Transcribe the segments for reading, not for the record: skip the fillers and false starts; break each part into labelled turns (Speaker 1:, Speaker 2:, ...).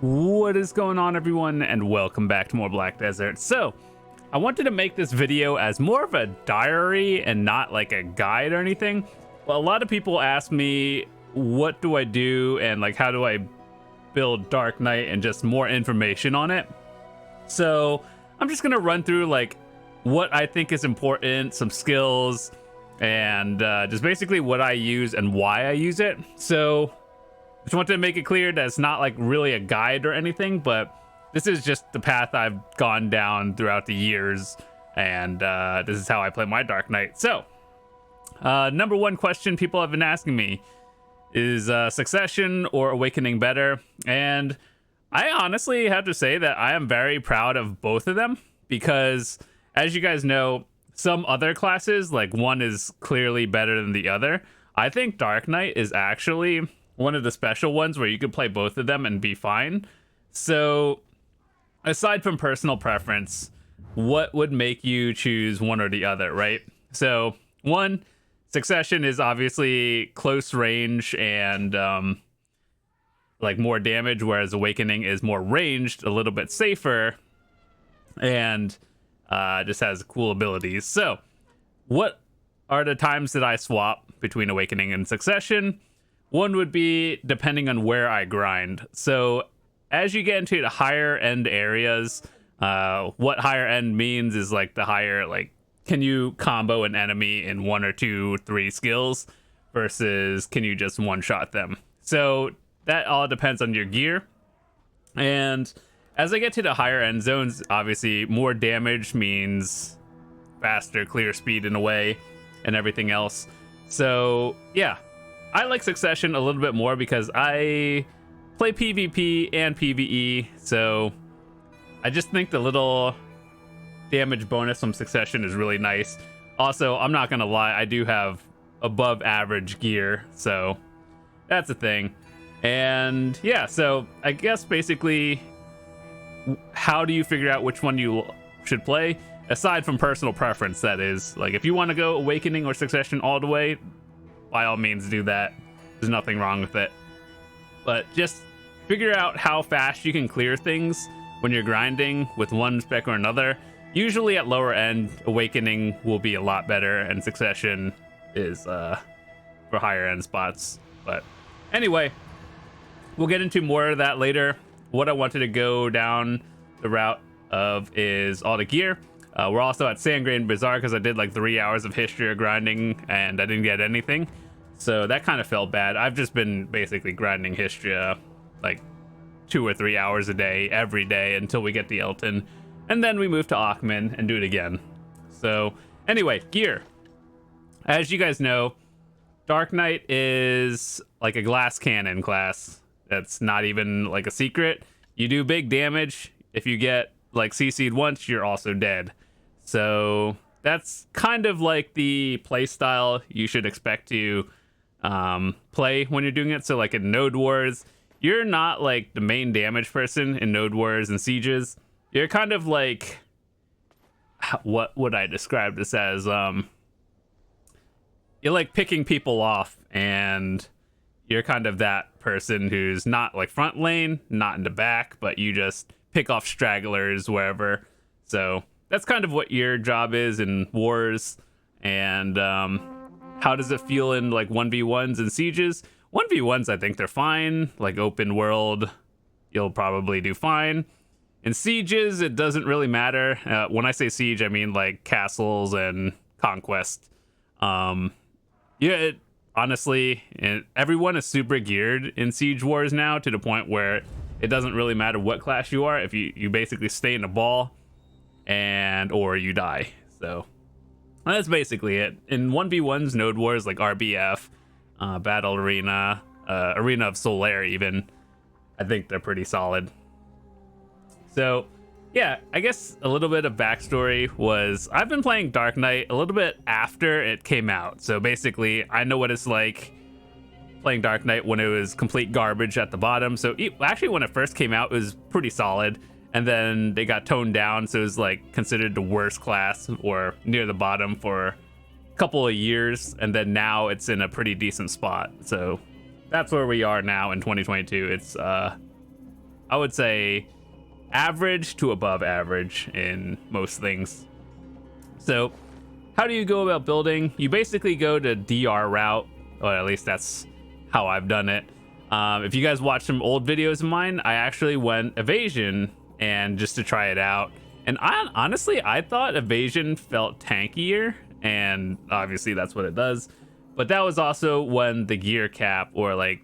Speaker 1: What is going on, everyone, and welcome back to more Black Desert. So I wanted to make this video as more of a diary and not like a guide or anything. But a lot of people ask me, what do I do and like how do I build Dark Knight and just more information on it. So I'm just gonna run through like what I think is important, some skills, and just basically what I use and why I use it. So just wanted to make it clear that it's not like really a guide or anything, but this is just the path I've gone down throughout the years, and this is how I play my Dark Knight. So number one question people have been asking me is Succession or Awakening better? And I honestly have to say that I am very proud of both of them, because as you guys know, some other classes, like one is clearly better than the other. I think Dark Knight is actually one of the special ones where you could play both of them and be fine. So aside from personal preference, what would make you choose one or the other, right? So one, Succession is obviously close range and like more damage, whereas Awakening is more ranged, a little bit safer, and just has cool abilities. So what are the times that I swap between Awakening and Succession? One would be depending on where I grind. So as you get into the higher end areas, what higher end means is like the higher, like, can you combo an enemy in 1 or 2, 3 skills versus can you just one-shot them? So that all depends on your gear. And as I get to the higher end zones, obviously more damage means faster clear speed in a way and everything else. So yeah, I like Succession a little bit more because I play PvP and PvE, so I just think the little damage bonus from Succession is really nice. Also, I'm not gonna lie, I do have above average gear, so that's a thing. And yeah, so I guess basically, how do you figure out which one you should play? Aside from personal preference, that is. Like, if you want to go Awakening or Succession all the way, by all means do that. There's nothing wrong with it. But just figure out how fast you can clear things when you're grinding with one spec or another. Usually at lower end, Awakening will be a lot better, and Succession is for higher end spots. But anyway, we'll get into more of that later. What I wanted to go down the route of is all the gear. We're also at Sandgrain Bazaar because I did like 3 hours of history or grinding and I didn't get anything. So that kind of felt bad. I've just been basically grinding history like 2 or 3 hours a day, every day until we get the Elton. And then we move to Ackman and do it again. So anyway, gear. As you guys know, Dark Knight is like a glass cannon class. That's not even like a secret. You do big damage. If you get like CC'd once, you're also dead. So that's kind of like the play style you should expect to play when you're doing it. So like in Node Wars, you're not like the main damage person in Node Wars and Sieges. You're kind of like, what would I describe this as? You're like picking people off, and you're kind of that person who's not like front lane, not in the back, but you just pick off stragglers wherever. So that's kind of what your job is in wars. And how does it feel in like 1v1s and sieges? 1v1s, I think they're fine. Like open world, you'll probably do fine. In sieges, it doesn't really matter. When I say siege, I mean like castles and conquest. Honestly, everyone is super geared in Siege Wars now, to the point where it doesn't really matter what class you are. If you basically stay in the ball or you die. So that's basically it. In 1v1s, Node Wars like RBF, Battle Arena, Arena of Solaire even, I think they're pretty solid. So yeah, I guess a little bit of backstory was I've been playing Dark Knight a little bit after it came out. So basically, I know what it's like playing Dark Knight when it was complete garbage at the bottom. So actually, when it first came out, it was pretty solid. And then they got toned down, so it was like considered the worst class or near the bottom for a couple of years. And then now it's in a pretty decent spot. So that's where we are now in 2022. It's I would say average to above average in most things. So how do you go about building? You basically go to DR route, or at least that's how I've done it. If you guys watch some old videos of mine, I actually went evasion and just to try it out. And honestly, I thought evasion felt tankier, and obviously that's what it does. But that was also when the gear cap, or like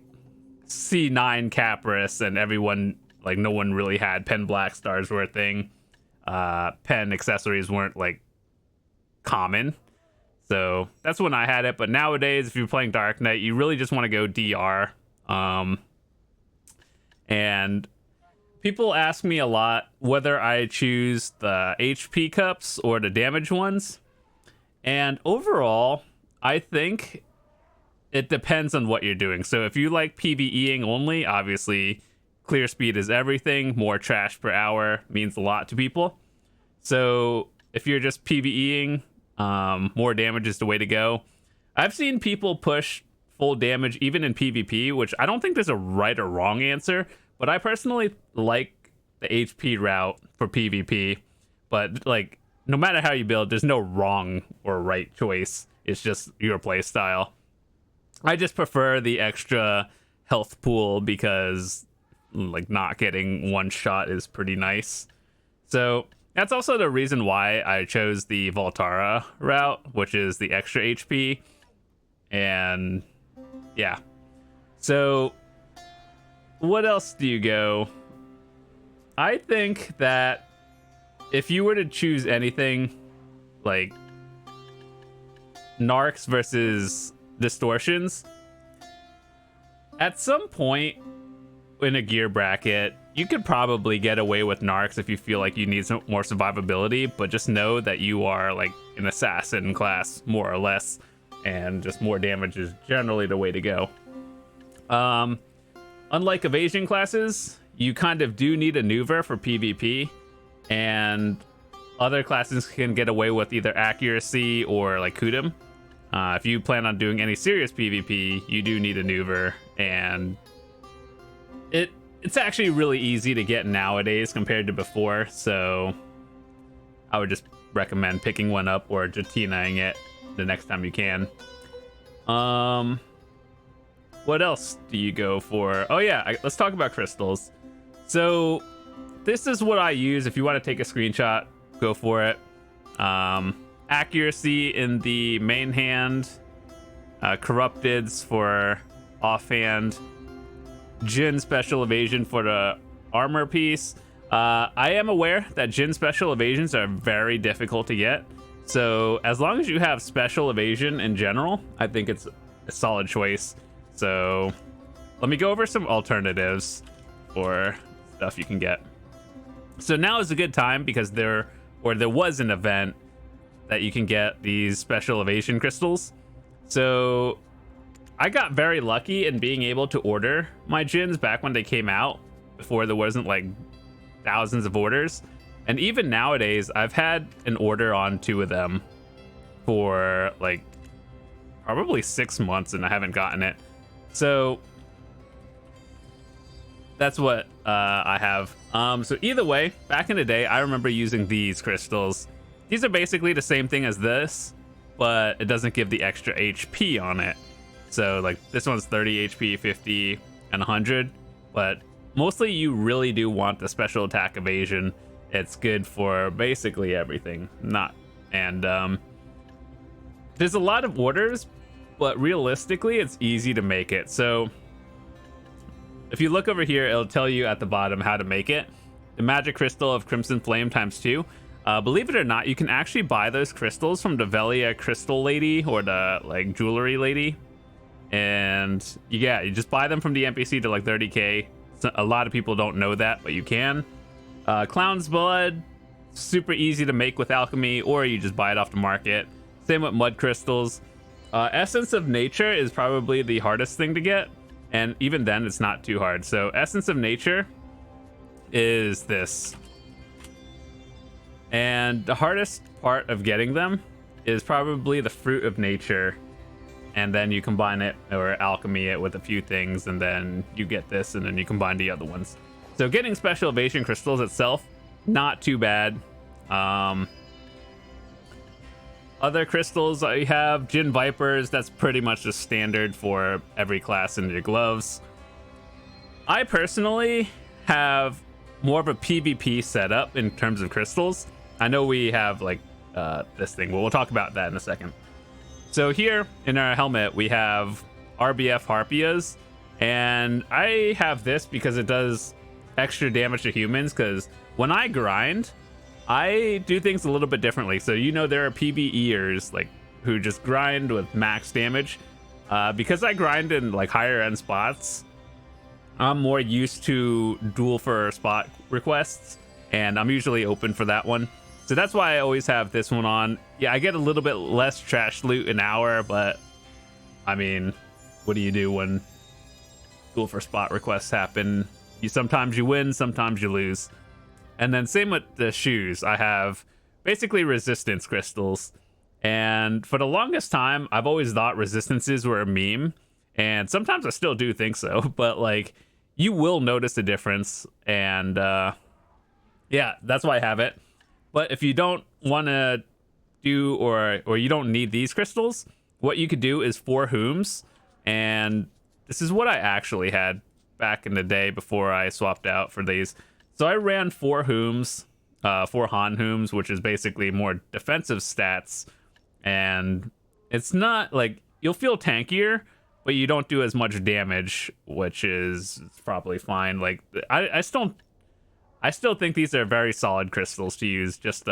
Speaker 1: C9 Capris, and everyone, like no one really had pen black stars were a thing. Pen accessories weren't like common. So that's when I had it. But nowadays, if you're playing Dark Knight, you really just want to go DR. And people ask me a lot whether I choose the HP cups or the damage ones. And overall, I think it depends on what you're doing. So if you like PvEing only, obviously clear speed is everything. More trash per hour means a lot to people. So if you're just PvEing, more damage is the way to go. I've seen people push full damage even in PvP, which I don't think there's a right or wrong answer, but I personally like the HP route for PvP. But like, no matter how you build, there's no wrong or right choice. It's just your play style. I just prefer the extra health pool because like not getting one shot is pretty nice. So that's also the reason why I chose the Voltara route, which is the extra HP. And yeah. So what else do you go? I think that if you were to choose anything, like narcs versus distortions, at some point in a gear bracket, you could probably get away with narcs if you feel like you need some more survivability, but just know that you are like an assassin class, more or less, and just more damage is generally the way to go. Unlike evasion classes, you kind of do need a Nuver for PvP, and other classes can get away with either accuracy or like Kudum. If you plan on doing any serious PvP, you do need a Nuver, and it's actually really easy to get nowadays compared to before, so I would just recommend picking one up or Jatinaing it the next time you can. What else do you go for? Oh yeah, let's talk about crystals. So this is what I use. If you want to take a screenshot, go for it. Accuracy in the main hand, corrupteds for offhand, Jin special evasion for the armor piece. I am aware that Jin special evasions are very difficult to get, so as long as you have special evasion in general, I think it's a solid choice. So let me go over some alternatives for stuff you can get. So now is a good time because there was an event that you can get these special evasion crystals. So I got very lucky in being able to order my Jins back when they came out, before there wasn't like thousands of orders. And even nowadays, I've had an order on 2 of them for like probably 6 months and I haven't gotten it. So that's what I have. So either way, back in the day, I remember using these crystals. These are basically the same thing as this, but it doesn't give the extra HP on it. So like this one's 30 HP, 50, and 100. But mostly you really do want the special attack evasion. It's good for basically everything. There's a lot of orders, but realistically it's easy to make it. So if you look over here, it'll tell you at the bottom how to make it. The magic crystal of Crimson Flame ×2. Believe it or not, you can actually buy those crystals from the Velia crystal lady, or the like jewelry lady. And yeah, you just buy them from the NPC to like 30k. So a lot of people don't know that, but you can. Clown's blood, super easy to make with alchemy, or you just buy it off the market. Same with mud crystals. Essence of nature is probably the hardest thing to get, and even then it's not too hard. So essence of nature is this, and the hardest part of getting them is probably the fruit of nature, and then you combine it or alchemy it with a few things, and then you get this, and then you combine the other ones. So getting special evasion crystals itself, not too bad. Other crystals I have, Jin Vipers, that's pretty much just standard for every class in your gloves. I personally have more of a PvP setup in terms of crystals. I know we have like this thing, but we'll talk about that in a second. So here in our helmet, we have RBF Harpias, and I have this because it does extra damage to humans, because when I grind, I do things a little bit differently. So, you know, there are PvEers like who just grind with max damage. Because I grind in like higher end spots, I'm more used to duel for spot requests, and I'm usually open for that one. So that's why I always have this one on. Yeah, I get a little bit less trash loot an hour, but I mean, what do you do when duel for spot requests happen? Sometimes you win, sometimes you lose. And then same with the shoes. I have basically resistance crystals. And for the longest time, I've always thought resistances were a meme. And sometimes I still do think so. But like, you will notice a difference. And yeah, that's why I have it. But if you don't want to do, or you don't need these crystals, what you could do is 4 Hooms. And this is what I actually had back in the day before I swapped out for these. So I ran 4 Hooms, 4 Han Hooms, which is basically more defensive stats. And it's not like, you'll feel tankier, but you don't do as much damage, which is probably fine. Like, I still think these are very solid crystals to use. Just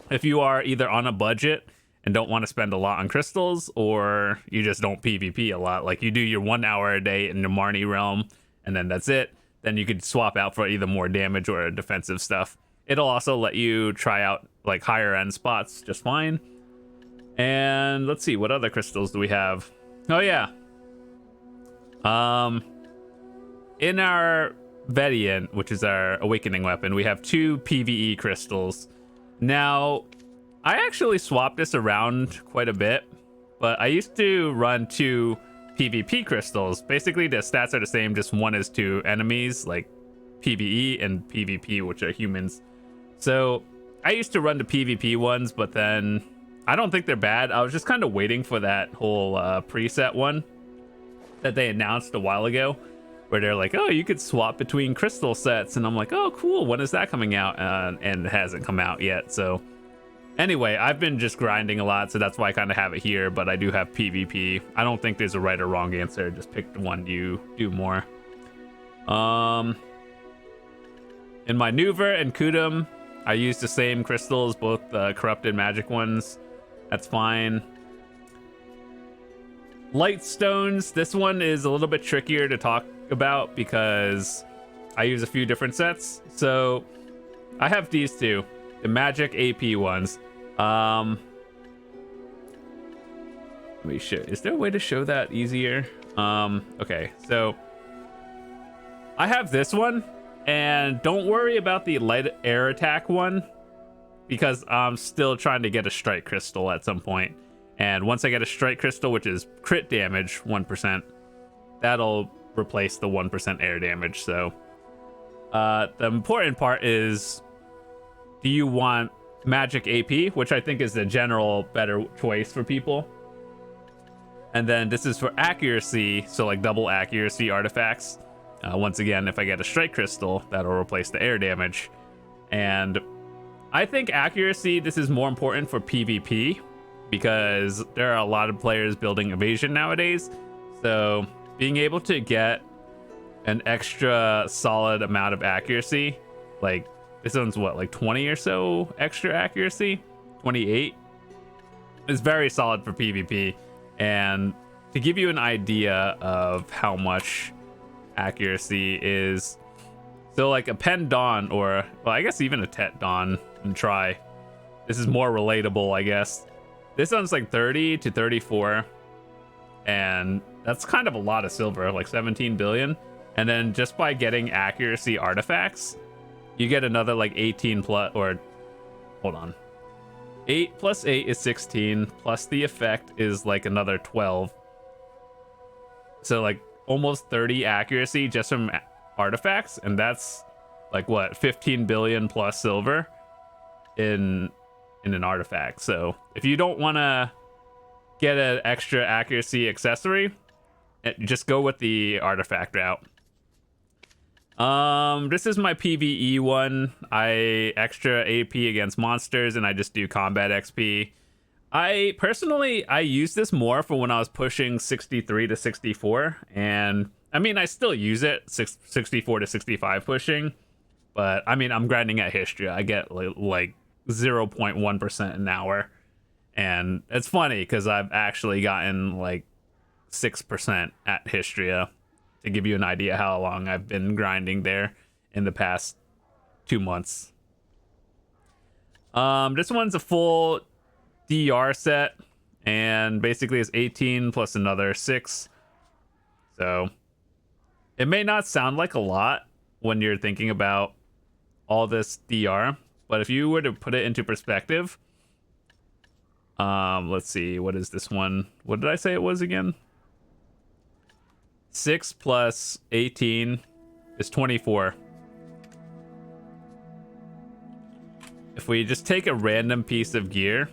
Speaker 1: if you are either on a budget and don't want to spend a lot on crystals, or you just don't PvP a lot, like you do your 1 hour a day in the Marnie realm, and then that's it. Then you could swap out for either more damage or defensive stuff. It'll also let you try out like higher end spots just fine. And let's see, what other crystals do we have? Oh yeah. In our Vediant, which is our awakening weapon, we have 2 PvE crystals. Now, I actually swapped this around quite a bit, but I used to run 2 PvP crystals. Basically, the stats are the same, just one is to enemies, like PvE, and PvP, which are humans. So I used to run the PvP ones, but then I don't think they're bad. I was just kind of waiting for that whole preset one that they announced a while ago, where they're like, oh, you could swap between crystal sets. And I'm like, oh, cool. When is that coming out? And it hasn't come out yet. So anyway, I've been just grinding a lot, so that's why I kind of have it here, but I do have PvP. I don't think there's a right or wrong answer. Just pick the one you do more. In my Nuver and Kudum, I use the same crystals, both corrupted magic ones. That's fine. Light stones, this one is a little bit trickier to talk about because I use a few different sets. So I have these 2, the magic AP ones. Let me show. Is there a way to show that easier? Okay, so I have this one, and don't worry about the light air attack one, because I'm still trying to get a strike crystal at some point. And once I get a strike crystal, which is crit damage 1%, that'll replace the 1% air damage. So the important part is, do you want magic AP, which I think is the general better choice for people? And then this is for accuracy, so like double accuracy artifacts. Once again, if I get a strike crystal, that'll replace the air damage. And I think accuracy, this is more important for PvP, because there are a lot of players building evasion nowadays. So being able to get an extra solid amount of accuracy, like this one's what, like 20 or so extra accuracy, 28, is very solid for PvP. And to give you an idea of how much accuracy is, so like a Pen Dawn, or well, I guess even a Tet Dawn and Try, this is more relatable, I guess. This one's like 30 to 34, and that's kind of a lot of silver, like 17 billion. And then just by getting accuracy artifacts, you get another like 18 plus, or hold on, 8 plus 8 is 16, plus the effect is like another 12. So like almost 30 accuracy just from artifacts, and that's like what, 15 billion plus silver in an artifact. So if you don't want to get an extra accuracy accessory, just go with the artifact route. This is my PvE one. I extra AP against monsters, and I just do combat XP. I personally use this more for when I was pushing 63 to 64, and I mean I still use it 64 to 65 pushing, but I mean I'm grinding at Histria. I get like 0.1% an hour, and it's funny because I've actually gotten like 6% at Histria, to give you an idea how long I've been grinding there in the past 2 months. This one's a full DR set, and basically it's 18 plus another 6. So it may not sound like a lot when you're thinking about all this DR, but if you were to put it into perspective, let's see, what is this one? What did I say it was again? 6 plus 18 is 24. If we just take a random piece of gear,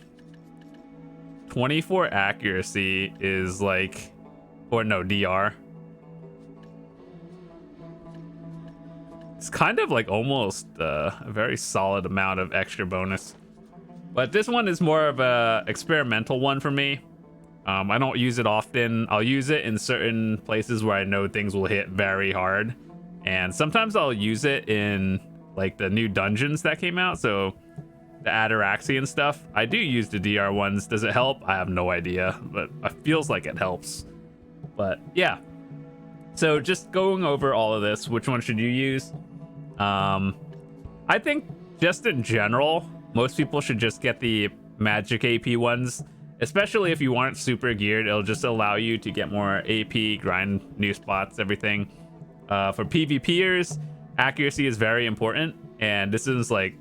Speaker 1: 24 accuracy is like, or no, DR. It's kind of like almost a very solid amount of extra bonus. But this one is more of a experimental one for me. I don't use it often. I'll use it in certain places where I know things will hit very hard. And sometimes I'll use it in like the new dungeons that came out. So the Ataraxian stuff. I do use the DR ones. Does it help? I have no idea, but it feels like it helps. But yeah. So just going over all of this, which one should you use? I think just in general, most people should just get the magic AP ones. Especially if you aren't super geared, it'll just allow you to get more AP, grind new spots, everything. For PvPers, accuracy is very important, and this is like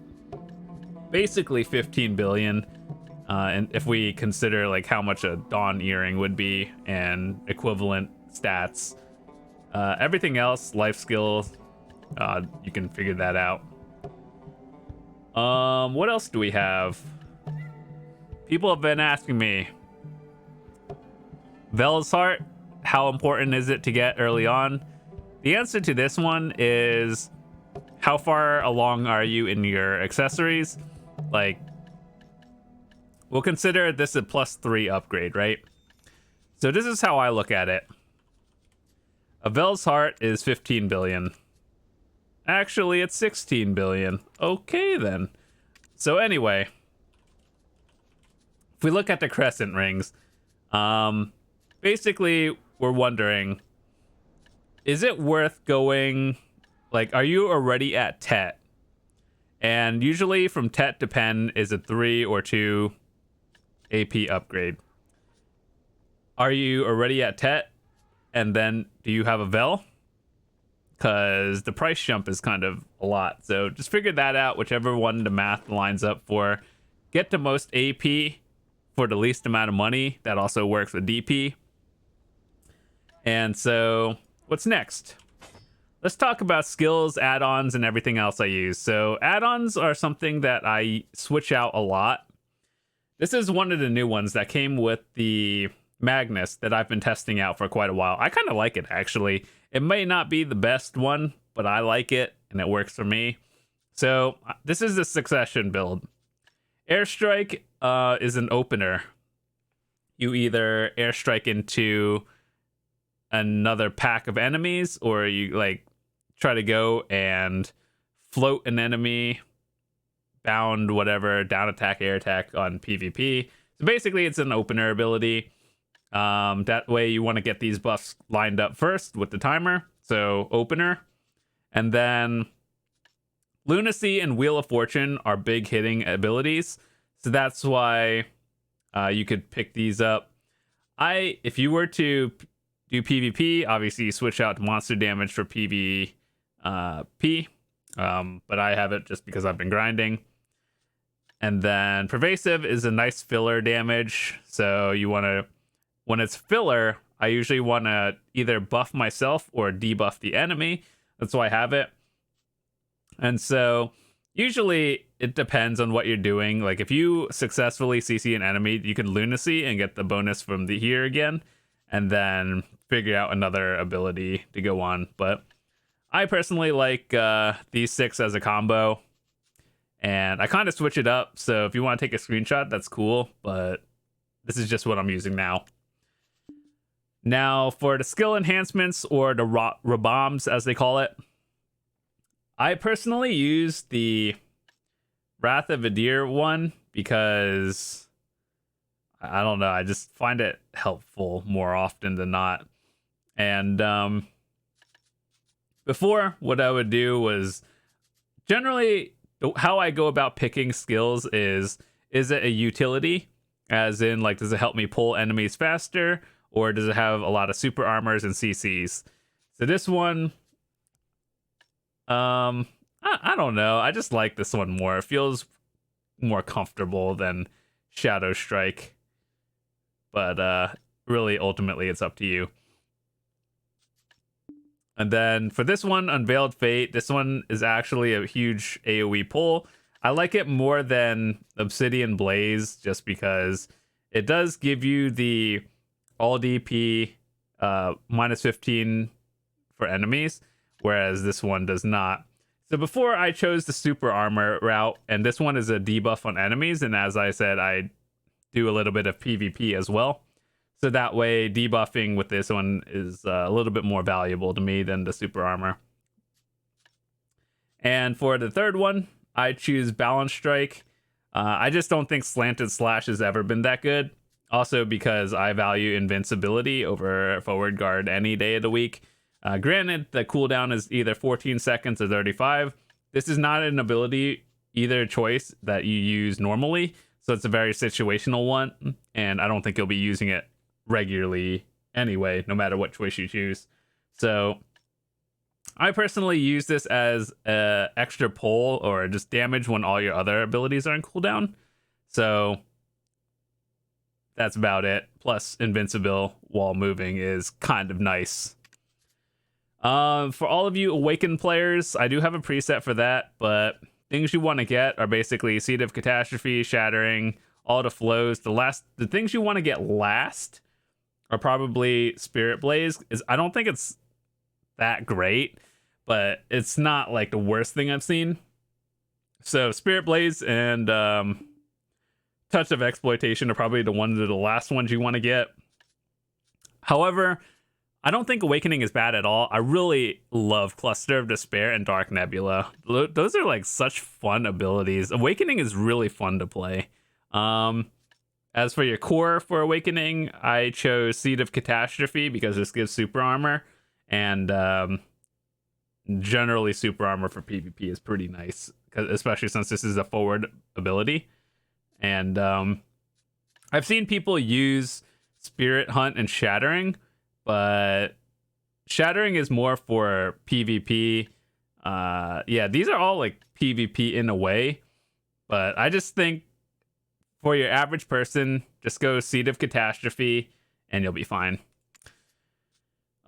Speaker 1: basically 15 billion. And if we consider like how much a Dawn Earring would be and equivalent stats, everything else, life skills, you can figure that out. What else do we have? People have been asking me, Vel's Heart, how important is it to get early on? The answer to this one is, how far along are you in your accessories? Like, we'll consider this a +3 upgrade, right? So this is how I look at it. A Vel's Heart is 15 billion. Actually, it's 16 billion. Okay, then. So anyway, if we look at the crescent rings, basically we're wondering, is it worth going, like, are you already at Tet? And usually from Tet to Pen is a 3 or 2 AP upgrade. Are you already at Tet? And then do you have a Vel? Because the price jump is kind of a lot. So just figure that out, whichever one the math lines up for. Get the most AP for the least amount of money. That also works with DP. And so what's next? Let's talk about skills, add-ons, and everything else I use. So add-ons are something that I switch out a lot. This is one of the new ones that came with the Magnus that I've been testing out for quite a while. I kind of like it, actually. It may not be the best one, but I like it, and it works for me. So this is the Succession build. Airstrike is an opener. You either airstrike into another pack of enemies, or you like try to go and float an enemy, bound, whatever, down attack, air attack on PvP. So basically it's an opener ability. That way you want to get these buffs lined up first with the timer. So opener. And then Lunacy and Wheel of Fortune are big hitting abilities. So that's why you could pick these up. If you were to do PvP, obviously you switch out to monster damage for PvP. But I have it just because I've been grinding. And then Pervasive is a nice filler damage. So you want to, when it's filler, I usually want to either buff myself or debuff the enemy. That's why I have it. And so usually it depends on what you're doing. Like if you successfully CC an enemy, you can lunacy and get the bonus from the here again, and then figure out another ability to go on. But I personally like these 6 as a combo, and I kind of switch it up. So if you want to take a screenshot, that's cool, but this is just what I'm using now. Now for the skill enhancements, or the Raboms as they call it, I personally use the Wrath of Adir one because I don't know, I just find it helpful more often than not. And before, what I would do was, generally how I go about picking skills is it a utility, as in like does it help me pull enemies faster, or does it have a lot of super armors and CCs? So this one, I don't know. I just like this one more. It feels more comfortable than Shadow Strike. But really, ultimately, it's up to you. And then for this one, Unveiled Fate, this one is actually a huge AoE pull. I like it more than Obsidian Blaze just because it does give you the all DP minus 15 for enemies, whereas this one does not. So before I chose the super armor route, and this one is a debuff on enemies, and as I said, I do a little bit of PvP as well. So that way debuffing with this one is a little bit more valuable to me than the super armor. And for the third one, I choose Balance Strike. I just don't think Slanted Slash has ever been that good. Also because I value invincibility over forward guard any day of the week. Granted, the cooldown is either 14 seconds or 35. This is not an ability, either choice, that you use normally. So it's a very situational one. And I don't think you'll be using it regularly anyway, no matter what choice you choose. So I personally use this as a extra pull or just damage when all your other abilities are in cooldown. So that's about it. Plus invincible while moving is kind of nice. For all of you Awakened players, I do have a preset for that, but things you want to get are basically Seed of Catastrophe, Shattering, all the flows. The things you want to get last are probably Spirit Blaze. I don't think it's that great, but it's not like the worst thing I've seen. So Spirit Blaze and Touch of Exploitation are probably the last ones you want to get. However, I don't think Awakening is bad at all. I really love Cluster of Despair and Dark Nebula. Those are like such fun abilities. Awakening is really fun to play. As for your core for Awakening, I chose Seed of Catastrophe because this gives super armor, and generally super armor for PvP is pretty nice, especially since this is a forward ability. And I've seen people use Spirit Hunt and Shattering, but Shattering is more for PvP. Yeah, these are all like PvP in a way, but I just think for your average person, just go Seed of Catastrophe and you'll be fine.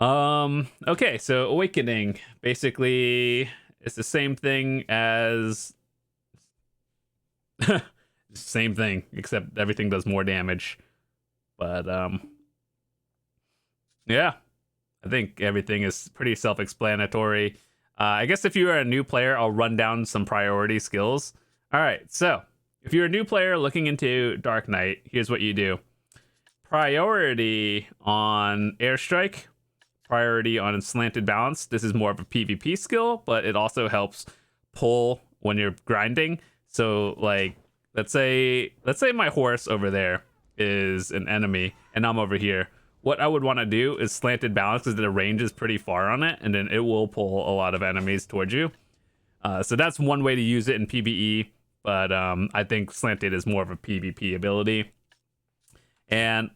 Speaker 1: Okay, so Awakening basically is the same thing as same thing, except everything does more damage. But yeah, I think everything is pretty self-explanatory. I guess if you are a new player, I'll run down some priority skills. All right, so if you're a new player looking into Dark Knight, here's what you do. Priority on Airstrike, priority on Slanted Balance. This is more of a PvP skill, but it also helps pull when you're grinding. So like, let's say my horse over there is an enemy and I'm over here. What I would want to do is Slanted Balance because the range is pretty far on it, and then it will pull a lot of enemies towards you. So that's one way to use it in PvE, but I think Slanted is more of a PvP ability. And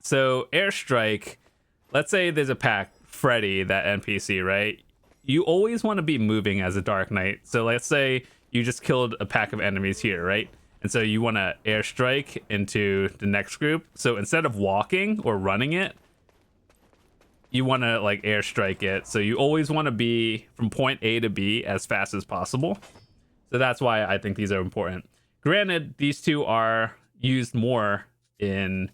Speaker 1: so Airstrike, let's say there's a pack, Freddy, that NPC, right? You always want to be moving as a Dark Knight. So let's say you just killed a pack of enemies here, right? And so you want to airstrike into the next group. So instead of walking or running it, you want to like airstrike it. So you always want to be from point A to B as fast as possible. So that's why I think these are important. Granted, these two are used more in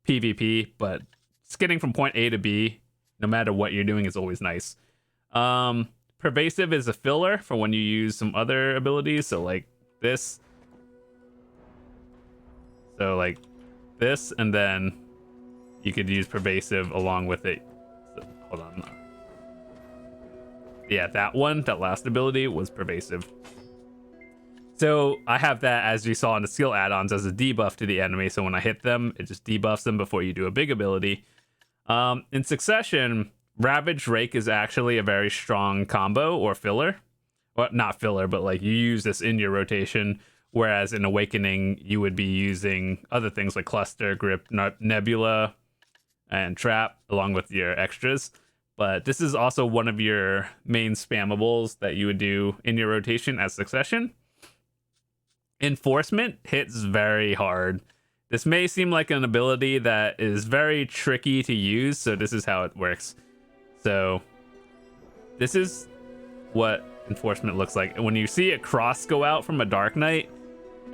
Speaker 1: PvP, but just getting from point A to B, no matter what you're doing, is always nice. Pervasive is a filler for when you use some other abilities. So like this. So like this, and then you could use pervasive along with it. So, hold on. Yeah, that one, that last ability was pervasive. So I have that, as you saw in the skill add-ons, as a debuff to the enemy. So when I hit them, it just debuffs them before you do a big ability. In succession, Ravage Rake is actually a very strong combo or filler. Well, not filler, but like you use this in your rotation. Whereas in Awakening, you would be using other things like Cluster, Grip, Nebula, and Trap, along with your extras. But this is also one of your main spammables that you would do in your rotation as succession. Enforcement hits very hard. This may seem like an ability that is very tricky to use, so this is how it works. So this is what Enforcement looks like. When you see a cross go out from a Dark Knight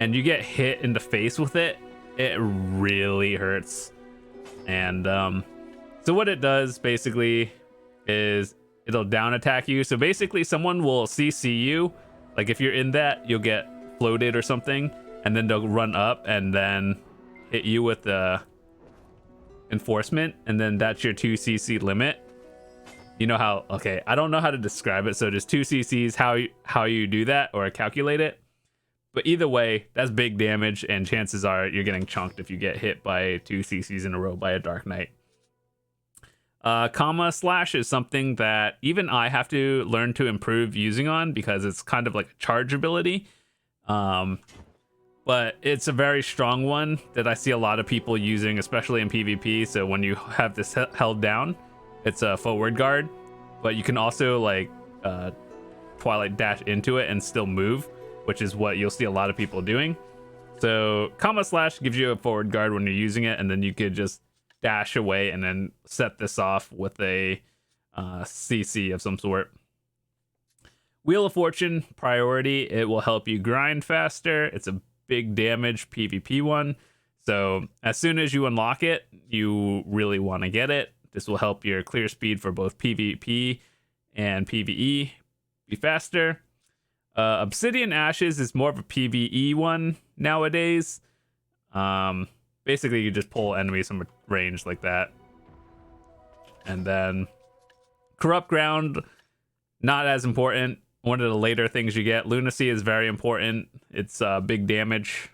Speaker 1: and you get hit in the face with it, it really hurts. And so what it does basically is it'll down attack you. So basically someone will CC you. Like if you're in that, you'll get floated or something, and then they'll run up and then hit you with the Enforcement, and then that's your 2 CC limit. You know how, okay, I don't know how to describe it, so just 2 CCs, how you do that or calculate it. But either way, that's big damage, and chances are you're getting chunked if you get hit by 2 CCs in a row by a Dark Knight. Comma slash is something that even I have to learn to improve using on, because it's kind of like a charge ability. But it's a very strong one that I see a lot of people using, especially in PvP. So when you have this held down, it's a forward guard, but you can also like Twilight dash into it and still move, which is what you'll see a lot of people doing. So comma slash gives you a forward guard when you're using it, and then you could just dash away and then set this off with a CC of some sort. Wheel of Fortune priority, it will help you grind faster. It's a big damage PvP one. So as soon as you unlock it, you really want to get it. This will help your clear speed for both PvP and PvE be faster. Obsidian Ashes is more of a PvE one nowadays. Basically, you just pull enemies from range like that. And then Corrupt Ground, not as important. One of the later things you get. Lunacy is very important. It's big damage.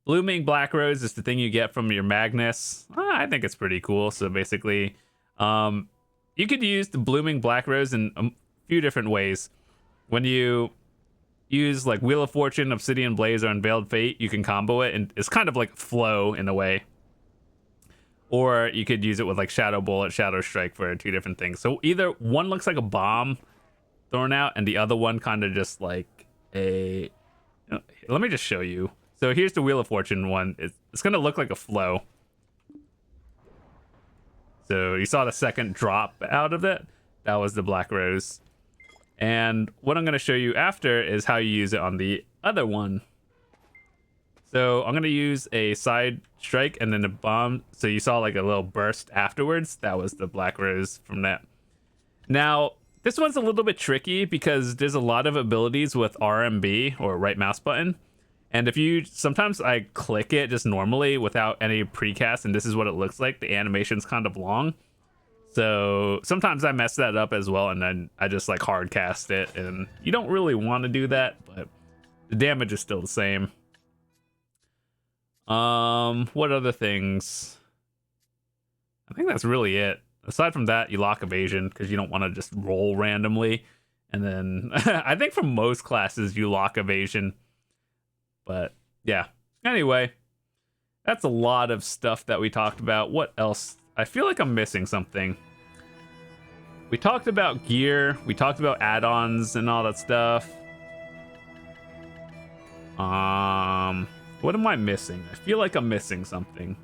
Speaker 1: Blooming Black Rose is the thing you get from your Magnus. I think it's pretty cool. So basically, you could use the Blooming Black Rose in a few different ways. When you use like Wheel of Fortune, Obsidian Blaze, or Unveiled Fate, you can combo it, and it's kind of like flow in a way. Or you could use it with like Shadow Bullet, Shadow Strike for 2 different things. So either one looks like a bomb thrown out, and the other one kind of just like a... Let me just show you. So here's the Wheel of Fortune one. It's going to look like a flow. So you saw the second drop out of it. That was the Black Rose. And what I'm going to show you after is how you use it on the other one. So I'm going to use a side strike and then a bomb. So you saw like a little burst afterwards. That was the Black Rose from that. Now, this one's a little bit tricky because there's a lot of abilities with RMB, or right mouse button. And if you, sometimes I click it just normally without any precast, and this is what it looks like. The animation's kind of long. So sometimes I mess that up as well, and then I just like hard cast it, and you don't really want to do that, but the damage is still the same. What other things? I think that's really it. Aside from that, you lock evasion because you don't want to just roll randomly. And then I think for most classes you lock evasion. But yeah. Anyway, that's a lot of stuff that we talked about. What else? I feel like I'm missing something. We talked about gear. We talked about add-ons and all that stuff. What am I missing? I feel like I'm missing something.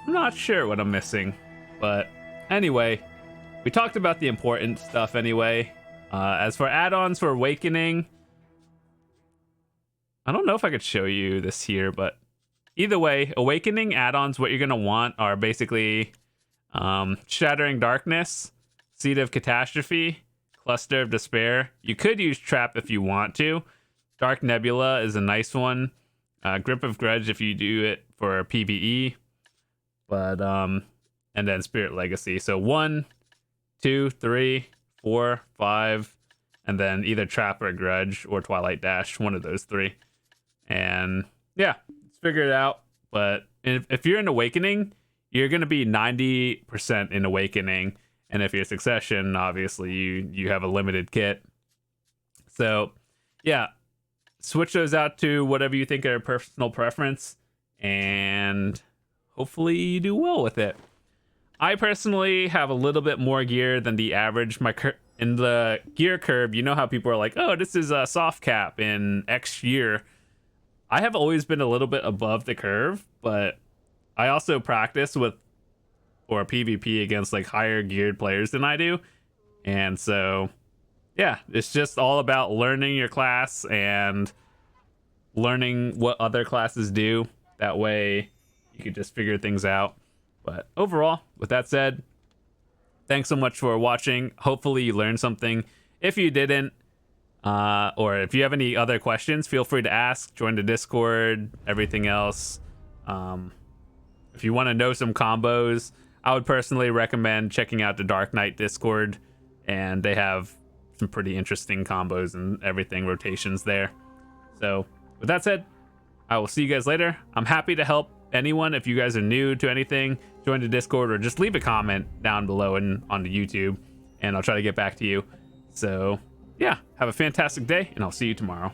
Speaker 1: I'm not sure what I'm missing. But anyway, we talked about the important stuff anyway. As for add-ons for Awakening, I don't know if I could show you this here, but either way, Awakening add-ons, what you're going to want are basically Shattering Darkness, Seed of Catastrophe, Cluster of Despair. You could use Trap if you want to. Dark Nebula is a nice one. Grip of Grudge if you do it for PvE. But, and then Spirit Legacy. So 1, 2, 3, 4, 5, and then either Trap or Grudge or Twilight Dash, one of those three. And yeah, let's figure it out. But if you're in Awakening, you're going to be 90% in Awakening. And if you're Succession, obviously you have a limited kit. So yeah, switch those out to whatever you think are personal preference, and hopefully you do well with it. I personally have a little bit more gear than the average. In the gear curve, you know how people are like, oh, this is a soft cap in X year. I have always been a little bit above the curve, but I also practice with or PvP against like higher geared players than I do. And so, yeah, it's just all about learning your class and learning what other classes do. That way you could just figure things out. But overall, with that said, thanks so much for watching. Hopefully you learned something. If you didn't, or if you have any other questions, feel free to ask, join the Discord, everything else. If you want to know some combos, I would personally recommend checking out the Dark Knight Discord, and they have some pretty interesting combos and everything, rotations there. So with that said, I will see you guys later. I'm happy to help anyone. If you guys are new to anything, join the Discord or just leave a comment down below and on the YouTube, and I'll try to get back to you. So yeah, have a fantastic day, and I'll see you tomorrow.